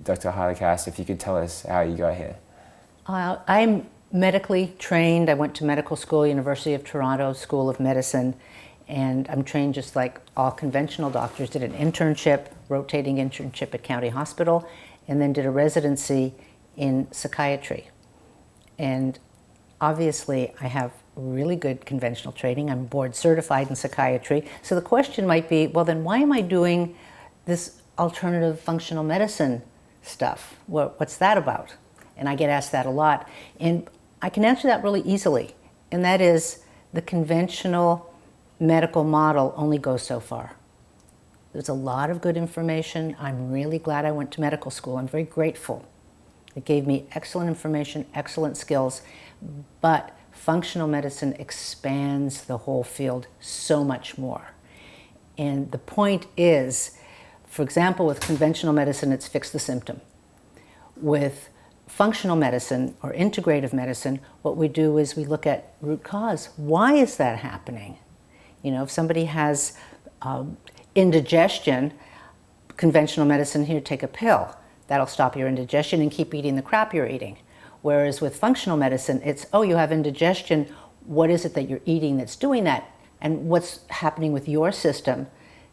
Dr. Hyla, if you could tell us how you got here. I'm medically trained. I went to medical school, University of Toronto School of Medicine, and I'm trained just like all conventional doctors. Did an internship, rotating internship at County Hospital, and then did a residency in psychiatry. And obviously I have really good conventional training. I'm board certified in psychiatry. So the question might be, well then why am I doing this alternative functional medicine stuff? What's that about? And I get asked that a lot. And I can answer that really easily. And that is, the conventional medical model only goes so far. There's a lot of good information. I'm really glad I went to medical school. I'm very grateful. It gave me excellent information, excellent skills, but functional medicine expands the whole field so much more. And the point is, for example, with conventional medicine, it's fix the symptom. With functional medicine or integrative medicine, what we do is we look at root cause. Why is that happening? You know, if somebody has indigestion, conventional medicine, here, take a pill. That'll stop your indigestion and keep eating the crap you're eating. Whereas with functional medicine, it's, oh, you have indigestion. What is it that you're eating that's doing that? And what's happening with your system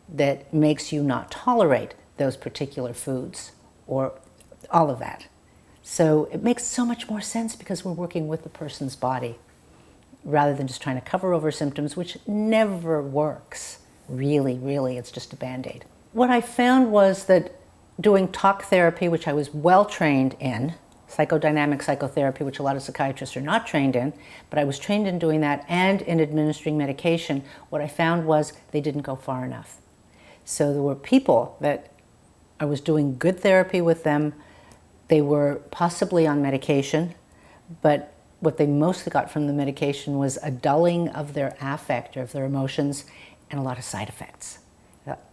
that makes you not tolerate those particular foods or all of that? So it makes so much more sense because we're working with the person's body rather than just trying to cover over symptoms, which never works. Really, it's just a Band-Aid. What I found was that doing talk therapy, which I was well trained in, psychodynamic psychotherapy, which a lot of psychiatrists are not trained in, but I was trained in doing that and in administering medication, what I found was they didn't go far enough. So there were people that I was doing good therapy with them. They were possibly on medication, but what they mostly got from the medication was a dulling of their affect or of their emotions and a lot of side effects.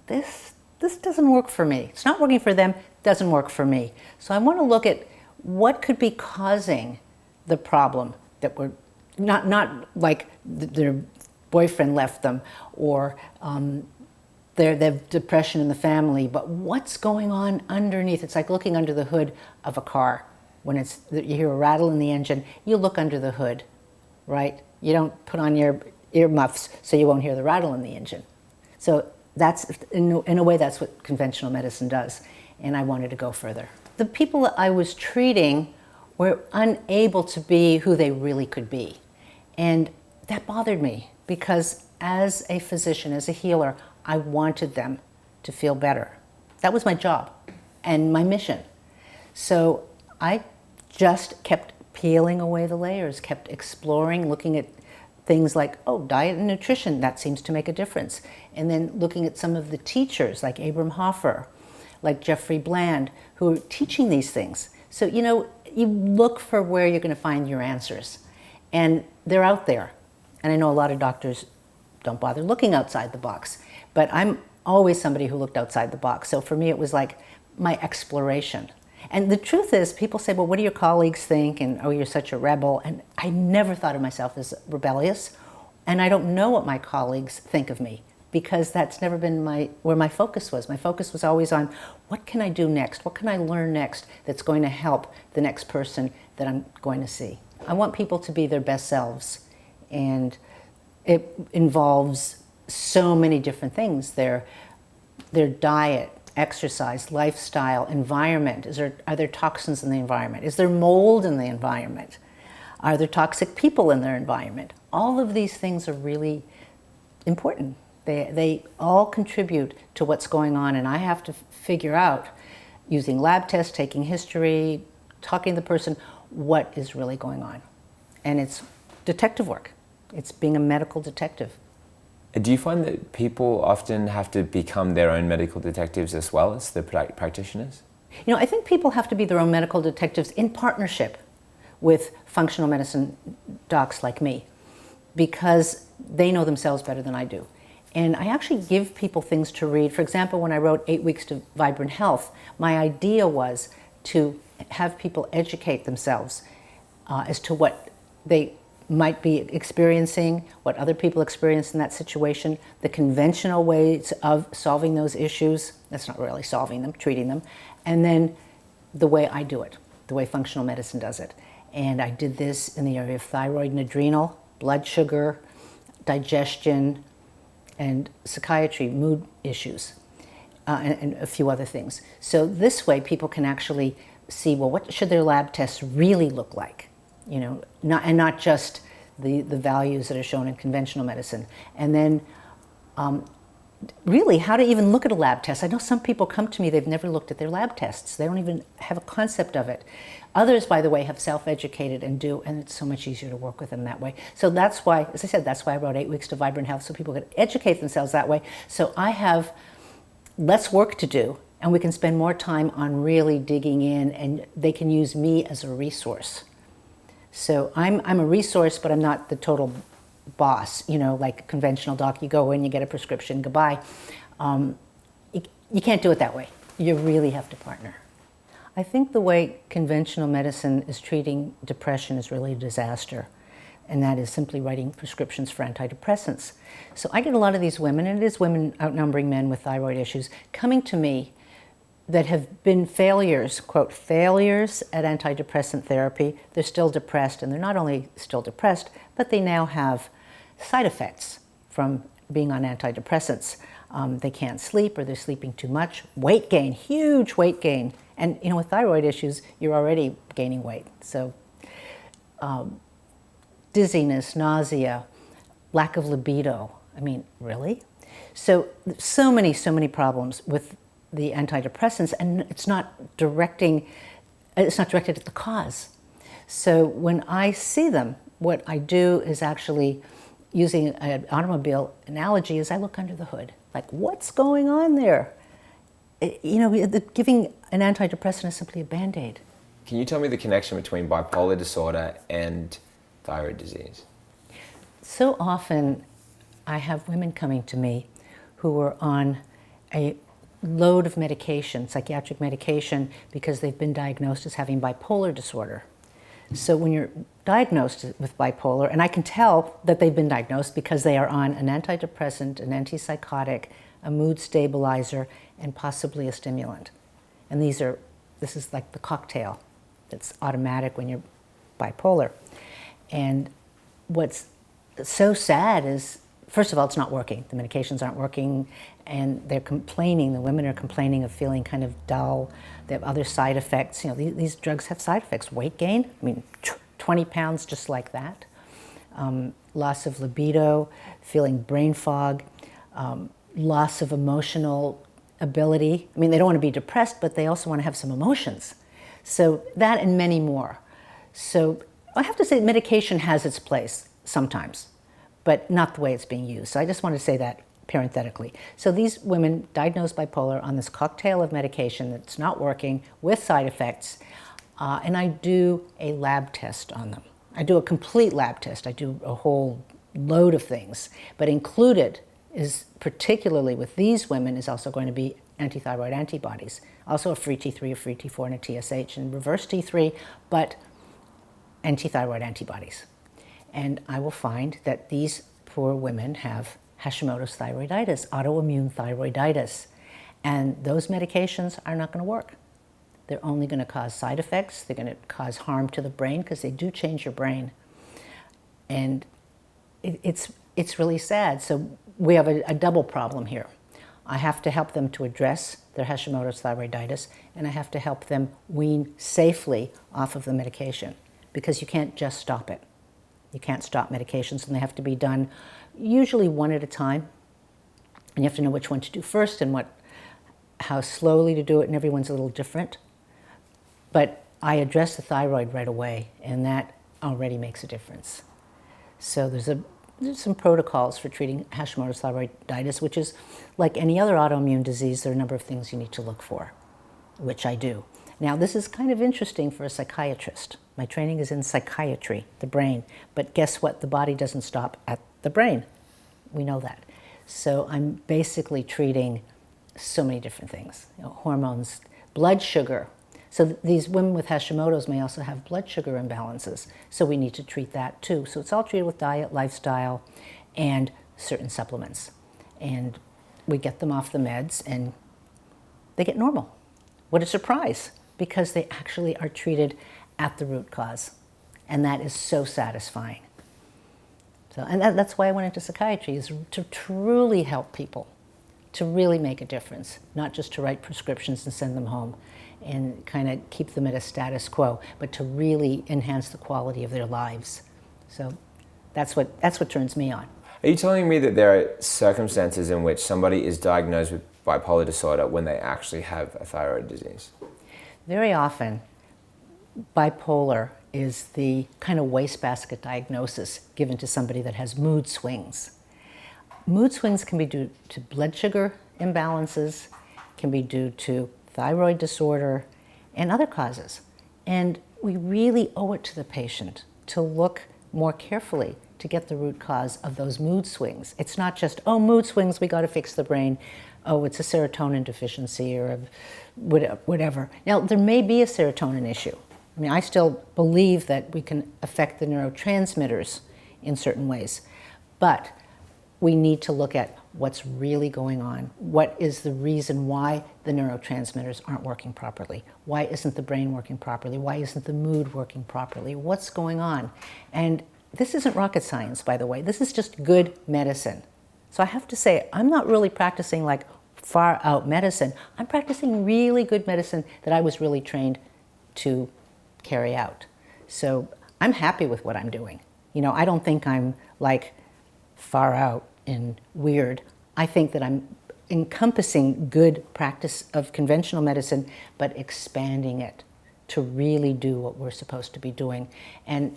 This doesn't work for me. It's not working for them, doesn't work for me. So I want to look at what could be causing the problem that we're not like their boyfriend left them or they have depression in the family, but what's going on underneath? It's like looking under the hood of a car. When you hear a rattle in the engine, you look under the hood, right? You don't put on your earmuffs so you won't hear the rattle in the engine. So that's, in a way, that's what conventional medicine does. And I wanted to go further. The people that I was treating were unable to be who they really could be. And that bothered me because as a physician, as a healer, I wanted them to feel better. That was my job and my mission. So I just kept peeling away the layers, kept exploring, looking at things like, oh, diet and nutrition, that seems to make a difference. And then looking at some of the teachers like Abram Hoffer, like Jeffrey Bland, who are teaching these things. So, you know, you look for where you're going to find your answers. And they're out there. And I know a lot of doctors don't bother looking outside the box. But I'm always somebody who looked outside the box. So for me, it was like my exploration. And the truth is, people say, well, what do your colleagues think? And, oh, you're such a rebel. And I never thought of myself as rebellious. And I don't know what my colleagues think of me because that's never been where my focus was. My focus was always on what can I do next? What can I learn next that's going to help the next person that I'm going to see? I want people to be their best selves. And it involves so many different things. Their diet, exercise, lifestyle, environment. Are there toxins in the environment? Is there mold in the environment? Are there toxic people in their environment? All of these things are really important. They all contribute to what's going on, and I have to figure out, using lab tests, taking history, talking to the person, what is really going on. And it's detective work. It's being a medical detective. Do you find that people often have to become their own medical detectives as well as the practitioners? You know, I think people have to be their own medical detectives in partnership with functional medicine docs like me because they know themselves better than I do. And I actually give people things to read. For example, when I wrote 8 Weeks to Vibrant Health, my idea was to have people educate themselves as to what they might be experiencing, what other people experience in that situation, the conventional ways of solving those issues. That's not really solving them, treating them. And then the way I do it, the way functional medicine does it. And I did this in the area of thyroid and adrenal, blood sugar, digestion, and psychiatry, mood issues, and a few other things. So this way people can actually see, well, what should their lab tests really look like? You know, not just the values that are shown in conventional medicine. And then really how to even look at a lab test. I know some people come to me, they've never looked at their lab tests. They don't even have a concept of it. Others, by the way, have self-educated and do, and it's so much easier to work with them that way. So that's why, as I said, that's why I wrote 8 Weeks to Vibrant Health, so people could educate themselves that way. So I have less work to do, and we can spend more time on really digging in, and they can use me as a resource. So I'm a resource, but I'm not the total boss, you know, like a conventional doc. You go in, you get a prescription, goodbye. You can't do it that way. You really have to partner. I think the way conventional medicine is treating depression is really a disaster, and that is simply writing prescriptions for antidepressants. So I get a lot of these women, and it is women outnumbering men with thyroid issues, coming to me that have been failures, quote, failures at antidepressant therapy. They're still depressed, and they're not only still depressed, but they now have side effects from being on antidepressants. They can't sleep, or they're sleeping too much. Weight gain, huge weight gain. And you know, with thyroid issues, you're already gaining weight. So dizziness, nausea, lack of libido. I mean, really? So many problems with the antidepressants, and it's not directed at the cause. So when I see them, what I do is actually, using an automobile analogy, is I look under the hood. Like, what's going on there? You know, giving an antidepressant is simply a Band-Aid. Can you tell me the connection between bipolar disorder and thyroid disease? So often I have women coming to me who are on a load of medication, psychiatric medication, because they've been diagnosed as having bipolar disorder. So when you're diagnosed with bipolar, and I can tell that they've been diagnosed because they are on an antidepressant, an antipsychotic, a mood stabilizer, and possibly a stimulant. And this is like the cocktail that's automatic when you're bipolar. And what's so sad is, first of all, it's not working. The medications aren't working, and they're complaining. The women are complaining of feeling kind of dull. They have other side effects. You know, these drugs have side effects. Weight gain, I mean, 20 pounds just like that. Loss of libido, feeling brain fog, loss of emotional ability. I mean, they don't want to be depressed, but they also want to have some emotions. So that and many more. So I have to say medication has its place sometimes, but not the way it's being used. So I just want to say that parenthetically. So these women diagnosed bipolar on this cocktail of medication that's not working with side effects, and I do a lab test on them. I do a complete lab test. I do a whole load of things, but included is, particularly with these women, is also going to be antithyroid antibodies, also a free T3, a free T4, and a TSH, and reverse T3, but antithyroid antibodies. And I will find that these poor women have Hashimoto's thyroiditis, autoimmune thyroiditis, and those medications are not going to work. They're only going to cause side effects. They're going to cause harm to the brain, because they do change your brain. And it's really sad. So we have a double problem here. I have to help them to address their Hashimoto's thyroiditis, and I have to help them wean safely off of the medication, because you can't just stop it. You can't stop medications, and they have to be done usually one at a time. And you have to know which one to do first and how slowly to do it, and everyone's a little different. But I address the thyroid right away, and that already makes a difference. So there's some protocols for treating Hashimoto's thyroiditis, which is like any other autoimmune disease. There are a number of things you need to look for, which I do. Now, this is kind of interesting for a psychiatrist. My training is in psychiatry, the brain. But guess what? The body doesn't stop at the brain. We know that. So I'm basically treating so many different things. You know, hormones, blood sugar. So these women with Hashimoto's may also have blood sugar imbalances. So we need to treat that too. So it's all treated with diet, lifestyle, and certain supplements. And we get them off the meds, and they get normal. What a surprise. because they actually are treated at the root cause. And that is so satisfying. So, and that's why I went into psychiatry, is to truly help people, to really make a difference, not just to write prescriptions and send them home and kind of keep them at a status quo, but to really enhance the quality of their lives. So that's what turns me on. Are you telling me that there are circumstances in which somebody is diagnosed with bipolar disorder when they actually have a thyroid disease? Very often, bipolar is the kind of wastebasket diagnosis given to somebody that has mood swings. Mood swings can be due to blood sugar imbalances, can be due to thyroid disorder, and other causes. And we really owe it to the patient to look more carefully to get the root cause of those mood swings. It's not just, oh, mood swings, we got to fix the brain. Oh, it's a serotonin deficiency or whatever. Now, there may be a serotonin issue. I mean, I still believe that we can affect the neurotransmitters in certain ways, but we need to look at what's really going on. What is the reason why the neurotransmitters aren't working properly? Why isn't the brain working properly? Why isn't the mood working properly? What's going on? And this isn't rocket science, by the way. This is just good medicine. So I have to say, I'm not really practicing like far out medicine. I'm practicing really good medicine that I was really trained to carry out. So I'm happy with what I'm doing. You know, I don't think I'm like far out and weird. I think that I'm encompassing good practice of conventional medicine, but expanding it to really do what we're supposed to be doing. And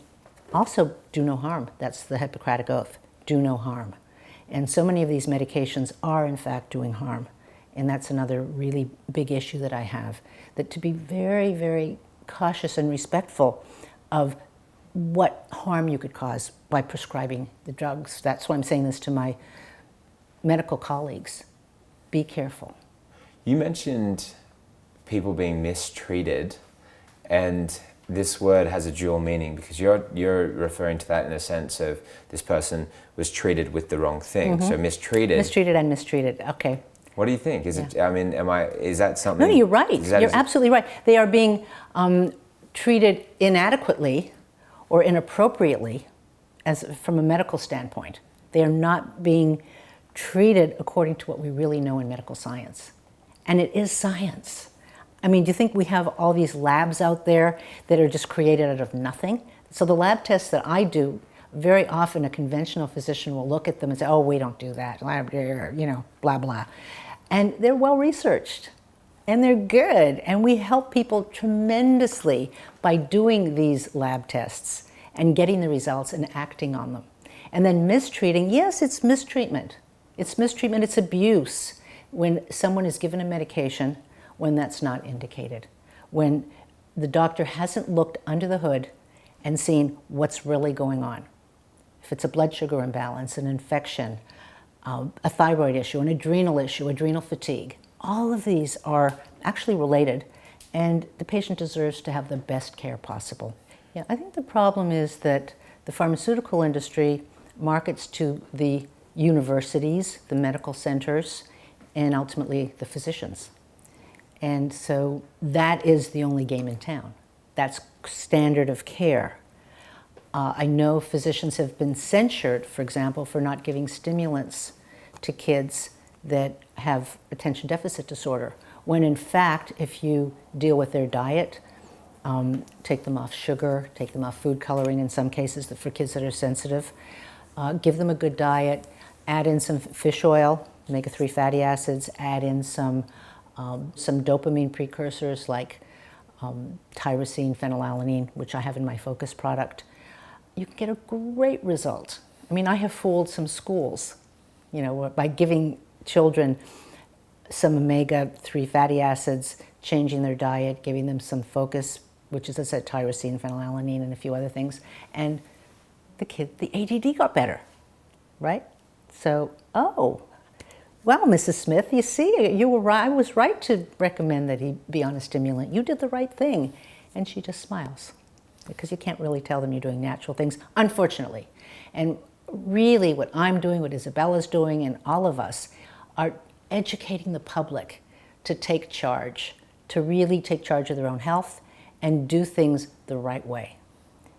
also do no harm. That's the Hippocratic Oath. Do no harm. And so many of these medications are in fact doing harm. And that's another really big issue that I have, that to be very, very cautious and respectful of what harm you could cause by prescribing the drugs. That's why I'm saying this to my medical colleagues. Be careful. You mentioned people being mistreated, and this word has a dual meaning because you're referring to that in a sense of this person was treated with the wrong thing. Mm-hmm. So mistreated. Mistreated and mistreated. Okay. What do you think? Is it? I mean, is that something? No, you're right. You're absolutely right. They are being treated inadequately or inappropriately, as from a medical standpoint. They are not being treated according to what we really know in medical science, and it is science. I mean, do you think we have all these labs out there that are just created out of nothing? So the lab tests that I do, very often a conventional physician will look at them and say, oh, we don't do that, you know, blah, blah. And they're well researched and they're good. And we help people tremendously by doing these lab tests and getting the results and acting on them. And then mistreating, yes, it's mistreatment. It's mistreatment, it's abuse when someone is given a medication when that's not indicated, when the doctor hasn't looked under the hood and seen what's really going on. If it's a blood sugar imbalance, an infection, a thyroid issue, an adrenal issue, adrenal fatigue, all of these are actually related, and the patient deserves to have the best care possible. Yeah, I think the problem is that the pharmaceutical industry markets to the universities, the medical centers, and ultimately the physicians. And so that is the only game in town. That's standard of care. I know physicians have been censured, for example, for not giving stimulants to kids that have attention deficit disorder, when in fact, if you deal with their diet, take them off sugar, take them off food coloring in some cases for kids that are sensitive, give them a good diet, add in some fish oil, omega-3 fatty acids, add in some dopamine precursors like tyrosine, phenylalanine, which I have in my Focus product, you can get a great result. I mean, I have fooled some schools, you know, by giving children some omega-3 fatty acids, changing their diet, giving them some Focus, which is, as I said, tyrosine, phenylalanine, and a few other things, and the ADD got better, right? So, oh, well, Mrs. Smith, you see, you were right. I was right to recommend that he be on a stimulant. You did the right thing. And she just smiles, because you can't really tell them you're doing natural things, unfortunately. And really what I'm doing, what Isabella's doing, and all of us are educating the public to take charge, to really take charge of their own health and do things the right way.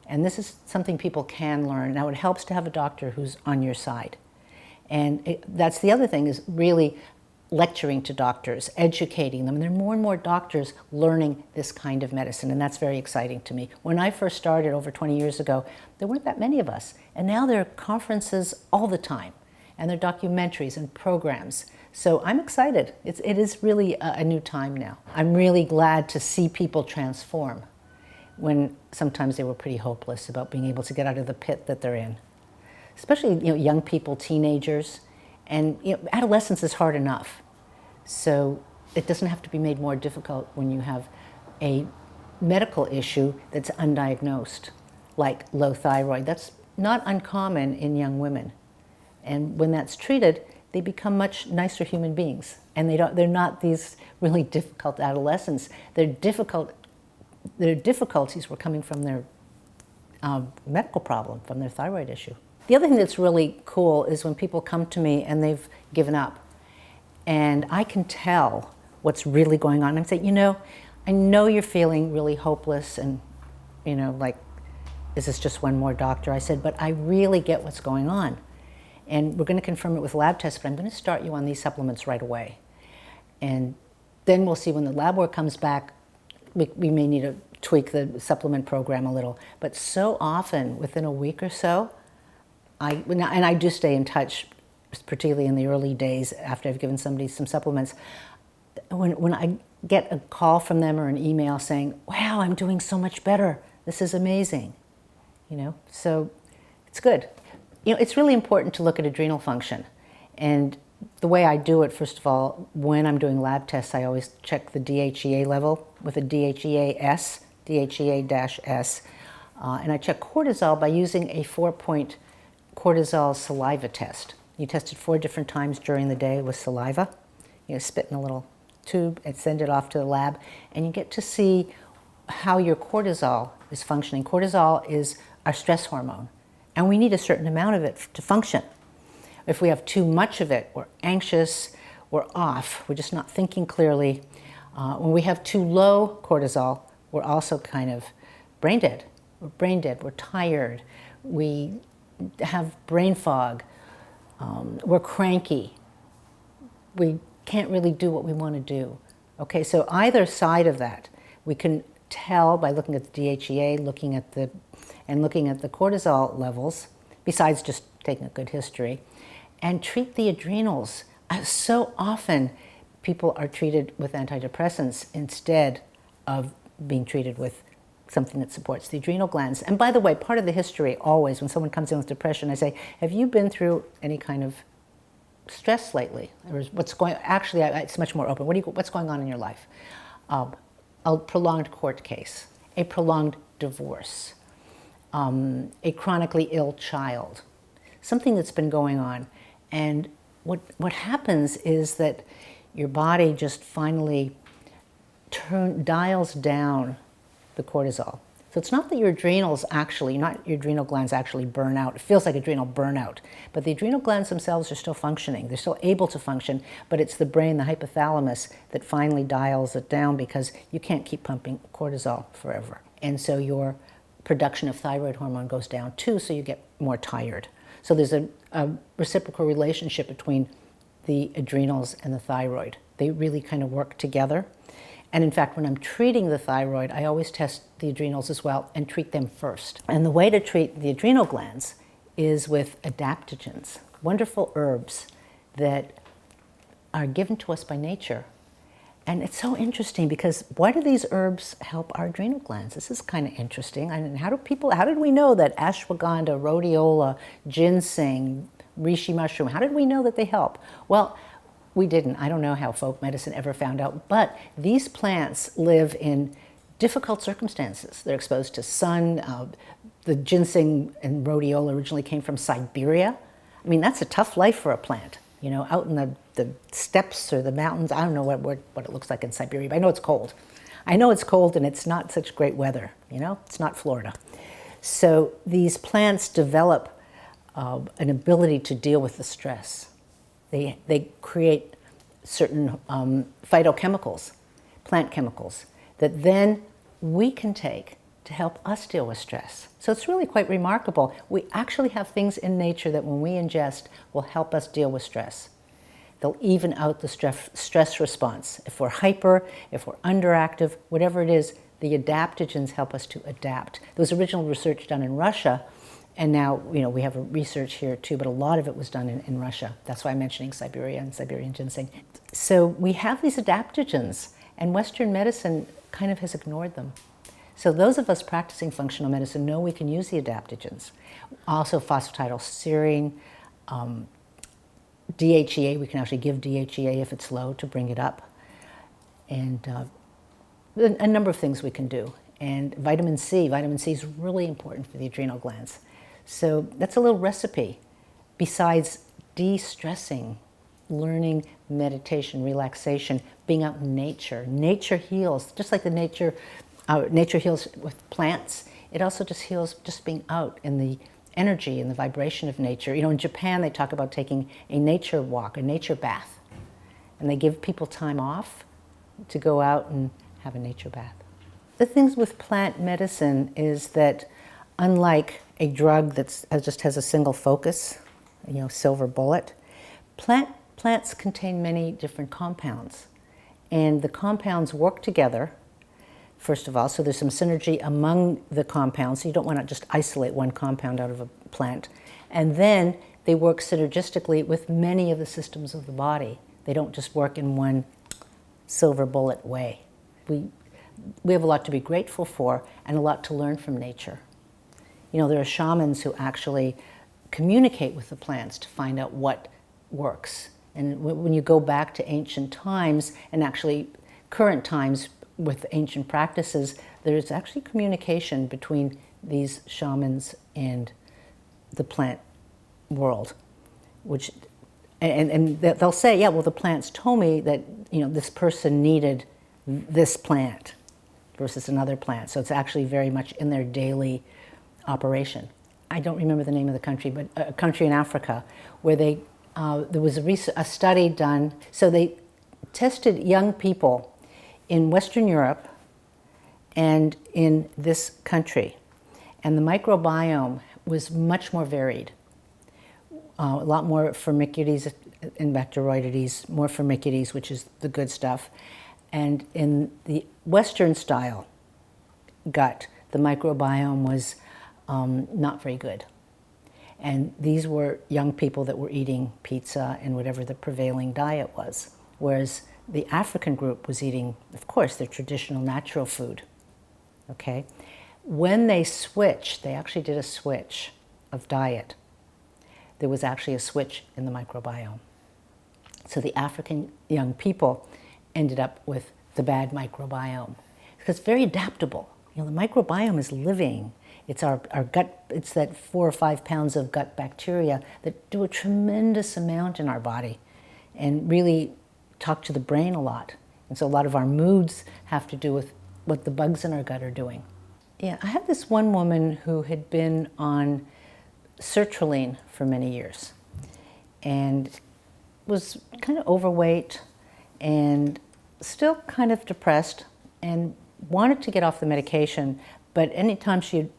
And this is something people can learn. Now, it helps to have a doctor who's on your side. And that's the other thing, is really lecturing to doctors, educating them. And there are more and more doctors learning this kind of medicine, and that's very exciting to me. When I first started over 20 years ago, there weren't that many of us. And now there are conferences all the time, and there are documentaries and programs. So I'm excited. It is really a new time now. I'm really glad to see people transform when sometimes they were pretty hopeless about being able to get out of the pit that they're in. Especially, young people, teenagers, and adolescence is hard enough. So it doesn't have to be made more difficult when you have a medical issue that's undiagnosed, like low thyroid. That's not uncommon in young women. And when that's treated, they become much nicer human beings. And they're not these really difficult adolescents. Their difficulties were coming from their medical problem, from their thyroid issue. The other thing that's really cool is when people come to me and they've given up. And I can tell what's really going on. I'm saying, I know you're feeling really hopeless and, like, is this just one more doctor? I said, but I really get what's going on. And we're going to confirm it with lab tests, but I'm going to start you on these supplements right away. And then we'll see when the lab work comes back, we may need to tweak the supplement program a little. But so often, within a week or so, and I do stay in touch, particularly in the early days after I've given somebody some supplements. When I get a call from them or an email saying, wow, I'm doing so much better. This is amazing. So it's good. It's really important to look at adrenal function. And the way I do it, first of all, when I'm doing lab tests, I always check the DHEA level with a DHEA-S, DHEA-S. And I check cortisol by using a 4-point cortisol saliva test. You test it 4 different times during the day with saliva. You spit in a little tube and send it off to the lab, and you get to see how your cortisol is functioning. Cortisol is our stress hormone, and we need a certain amount of it to function. If we have too much of it, we're anxious, we're off, we're just not thinking clearly. When we have too low cortisol, we're also kind of brain dead. We're tired, we have brain fog, we're cranky, we can't really do what we want to do. Okay, so either side of that, we can tell by looking at the DHEA, looking at the cortisol levels, besides just taking a good history, and treat the adrenals. So often people are treated with antidepressants instead of being treated with something that supports the adrenal glands. And by the way, part of the history always, when someone comes in with depression, I say, have you been through any kind of stress lately? Or actually, it's much more open. What's going on in your life? A prolonged court case, a prolonged divorce, a chronically ill child, something that's been going on. And what happens is that your body just finally dials down the cortisol. So it's not that your adrenal glands actually burn out. It feels like adrenal burnout, but the adrenal glands themselves are still functioning. They're still able to function, but it's the brain, the hypothalamus, that finally dials it down because you can't keep pumping cortisol forever. And so your production of thyroid hormone goes down too, so you get more tired. So there's a reciprocal relationship between the adrenals and the thyroid. They really kind of work together. And in fact, when I'm treating the thyroid, I always test the adrenals as well and treat them first. And the way to treat the adrenal glands is with adaptogens, wonderful herbs that are given to us by nature. And it's so interesting because why do these herbs help our adrenal glands? This is kind of interesting. I mean, how did we know that ashwagandha, rhodiola, ginseng, reishi mushroom, how did we know that they help? Well, we didn't. I don't know how folk medicine ever found out, but these plants live in difficult circumstances. They're exposed to sun. The ginseng and rhodiola originally came from Siberia. I mean, that's a tough life for a plant, out in the steppes or the mountains. I don't know what it looks like in Siberia, but I know it's cold. I know it's cold and it's not such great weather, it's not Florida. So these plants develop an ability to deal with the stress. They create certain phytochemicals. plant chemicals that then we can take to help us deal with stress. So it's really quite remarkable. We actually have things in nature that when we ingest will help us deal with stress. They'll even out the stress response. If we're hyper, if we're underactive, whatever it is, the adaptogens help us to adapt. There was original research done in Russia, and now we have research here too, but a lot of it was done in Russia. That's why I'm mentioning Siberia and Siberian ginseng. So we have these adaptogens, and Western medicine kind of has ignored them. So those of us practicing functional medicine know we can use the adaptogens. Also phosphatidylserine, DHEA, we can actually give DHEA if it's low to bring it up. And a number of things we can do. And vitamin C is really important for the adrenal glands. So that's a little recipe. Besides de-stressing, learning meditation, relaxation, being out in nature. Nature heals, just like nature heals with plants. It also just heals just being out in the energy and the vibration of nature. In Japan, they talk about taking a nature walk, a nature bath. And they give people time off to go out and have a nature bath. The things with plant medicine is that unlike a drug that just has a single focus, silver bullet, plants contain many different compounds. And the compounds work together, first of all, so there's some synergy among the compounds. So you don't want to just isolate one compound out of a plant. And then they work synergistically with many of the systems of the body. They don't just work in one silver bullet way. We have a lot to be grateful for and a lot to learn from nature. There are shamans who actually communicate with the plants to find out what works. And when you go back to ancient times, and actually current times with ancient practices, there's actually communication between these shamans and the plant world, and they'll say, yeah, well, the plants told me that this person needed this plant versus another plant. So it's actually very much in their daily operation. I don't remember the name of the country, but a country in Africa where there was a study done. So they tested young people in Western Europe and in this country. And the microbiome was much more varied. A lot more Firmicutes and Bacteroidetes, more Firmicutes, which is the good stuff. And in the Western style gut, the microbiome was not very good. And these were young people that were eating pizza and whatever the prevailing diet was. Whereas the African group was eating, of course, their traditional natural food. Okay? When they switched, they actually did a switch of diet. There was actually a switch in the microbiome. So the African young people ended up with the bad microbiome. Because it's very adaptable. The microbiome is living. It's our gut, it's that 4 or 5 pounds of gut bacteria that do a tremendous amount in our body and really talk to the brain a lot. And so a lot of our moods have to do with what the bugs in our gut are doing. Yeah, I had this one woman who had been on sertraline for many years and was kind of overweight and still kind of depressed and wanted to get off the medication, but anytime she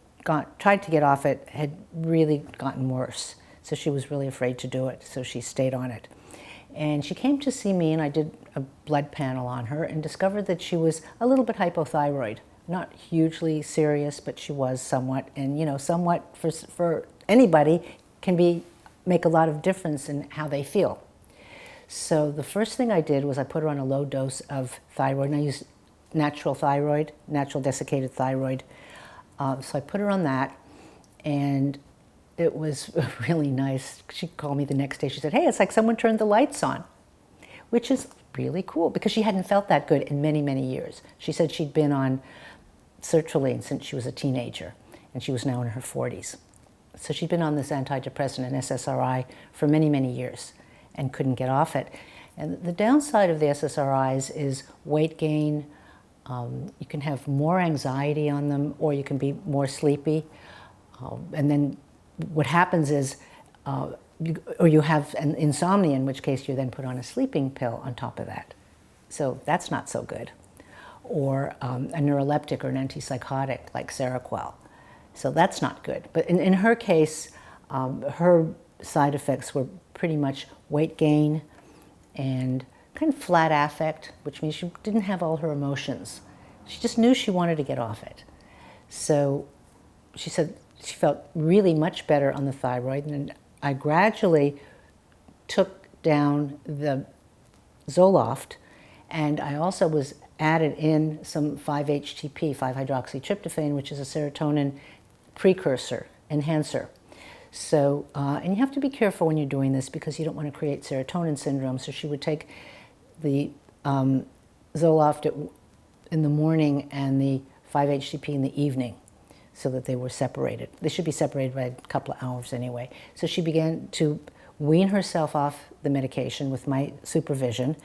tried to get off it, had really gotten worse. So she was really afraid to do it, so she stayed on it. And she came to see me, and I did a blood panel on her and discovered that she was a little bit hypothyroid. Not hugely serious, but she was somewhat. And somewhat for anybody can make a lot of difference in how they feel. So the first thing I did was I put her on a low dose of thyroid, and I used natural thyroid, natural desiccated thyroid. So I put her on that, and it was really nice. She called me the next day. She said, hey, it's like someone turned the lights on, which is really cool because she hadn't felt that good in many, many years. She said she'd been on sertraline since she was a teenager, and she was now in her 40s. So she'd been on this antidepressant and SSRI for many, many years and couldn't get off it. And the downside of the SSRIs is weight gain. You can have more anxiety on them, or you can be more sleepy. And then what happens is, or you have an insomnia, in which case you then put on a sleeping pill on top of that. So that's not so good. or a neuroleptic or an antipsychotic like Seroquel. So that's not good. But in her case, her side effects were pretty much weight gain and kind of flat affect, which means she didn't have all her emotions. She just knew she wanted to get off it. So she said she felt really much better on the thyroid, and I gradually took down the Zoloft, and I also was added in some 5-HTP, 5-hydroxytryptophan, which is a serotonin precursor, enhancer. So, and you have to be careful when you're doing this because you don't want to create serotonin syndrome. So she would take the Zoloft in the morning and the 5-HTP in the evening so that they were separated. They should be separated by a couple of hours anyway. So she began to wean herself off the medication with my supervision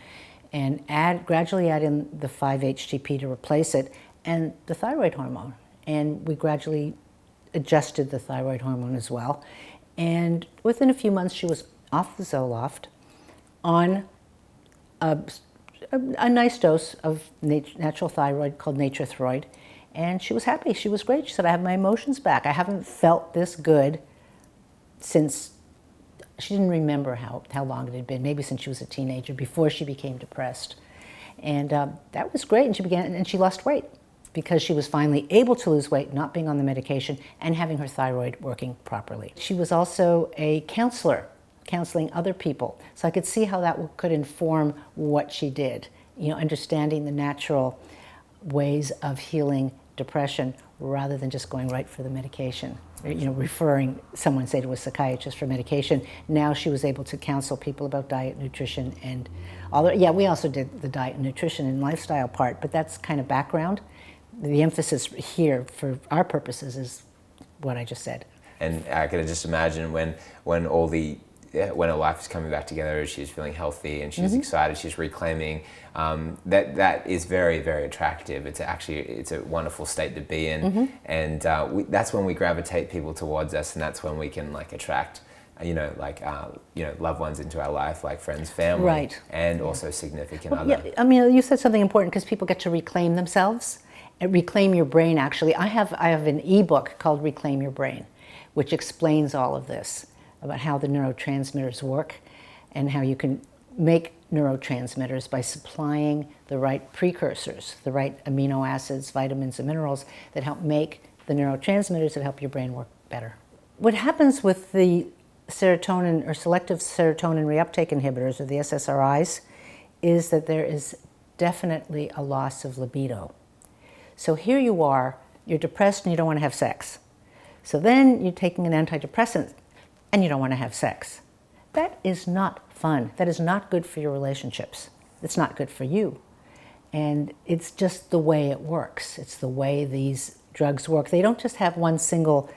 and gradually add in the 5-HTP to replace it and the thyroid hormone. And we gradually adjusted the thyroid hormone as well. And within a few months, she was off the Zoloft on a nice dose of natural thyroid called Thyroid. And she was happy. She was great. She said, I have my emotions back. I haven't felt this good since, she didn't remember how long it had been, maybe since she was a teenager, before she became depressed. And that was great. And she lost weight because she was finally able to lose weight, not being on the medication, and having her thyroid working properly. She was also a counselor, counseling other people. So I could see how that could inform what she did, understanding the natural ways of healing depression rather than just going right for the medication. Referring someone, say, to a psychiatrist for medication. Now she was able to counsel people about diet, nutrition, and all. Yeah, we also did the diet, nutrition, and lifestyle part, but that's kind of background. The emphasis here, for our purposes, is what I just said. And I could just imagine when her life is coming back together, she's feeling healthy and she's excited, she's reclaiming. That is very, very attractive. It's a wonderful state to be in, and that's when we gravitate people towards us, and that's when we can attract, loved ones into our life, like friends, family, right, and also significant other. Yeah, you said something important because people get to reclaim themselves, and reclaim your brain. Actually, I have an ebook called Reclaim Your Brain, which explains all of this about how the neurotransmitters work and how you can make neurotransmitters by supplying the right precursors, the right amino acids, vitamins, and minerals that help make the neurotransmitters that help your brain work better. What happens with the serotonin or selective serotonin reuptake inhibitors, or the SSRIs, is that there is definitely a loss of libido. So here you are, you're depressed and you don't want to have sex. So then you're taking an antidepressant and you don't want to have sex. That is not fun. That is not good for your relationships. It's not good for you. And it's just the way it works. It's the way these drugs work. They don't just have one single,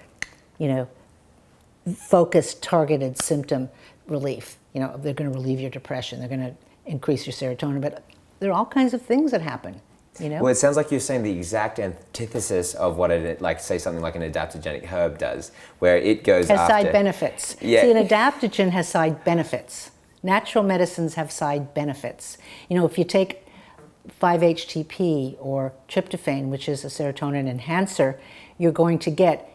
focused, targeted symptom relief. They're going to relieve your depression. They're going to increase your serotonin. But there are all kinds of things that happen. Well, it sounds like you're saying the exact antithesis of what say something like an adaptogenic herb does, where it goes has after... side benefits. Yeah. See, an adaptogen has side benefits. Natural medicines have side benefits. If you take 5-HTP or tryptophan, which is a serotonin enhancer, you're going to get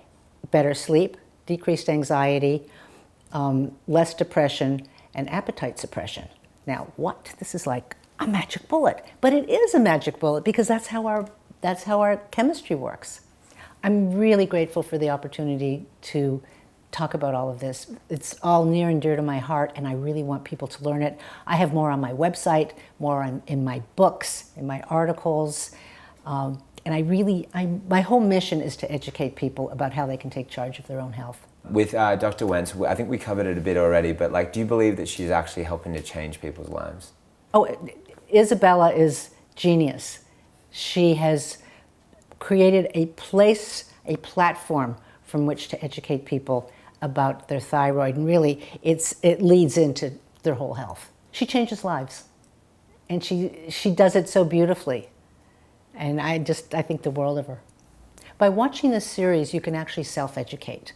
better sleep, decreased anxiety, less depression, and appetite suppression. Now, this is like a magic bullet, but it is a magic bullet because that's how our chemistry works. I'm really grateful for the opportunity to talk about all of this. It's all near and dear to my heart, and I really want people to learn it. I have more on my website, more in my books, in my articles, and my whole mission is to educate people about how they can take charge of their own health. With Dr. Wentz, I think we covered it a bit already, but do you believe that she's actually helping to change people's lives? Oh, Isabella is genius. She has created a platform from which to educate people about their thyroid, and really it leads into their whole health. She changes lives, and she does it so beautifully, and I think the world of her. By watching this series, you can actually self-educate,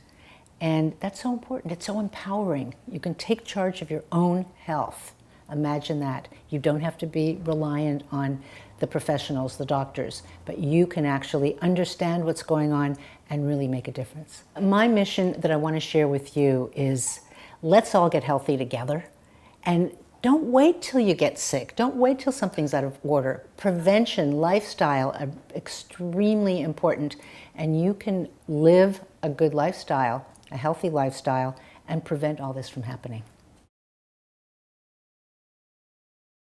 and that's so important. It's so empowering. You can take charge of your own health. Imagine that. You don't have to be reliant on the professionals, the doctors, but you can actually understand what's going on and really make a difference. My mission that I want to share with you is let's all get healthy together, and don't wait till you get sick. Don't wait till something's out of order. Prevention, lifestyle are extremely important, and you can live a good lifestyle, a healthy lifestyle, and prevent all this from happening.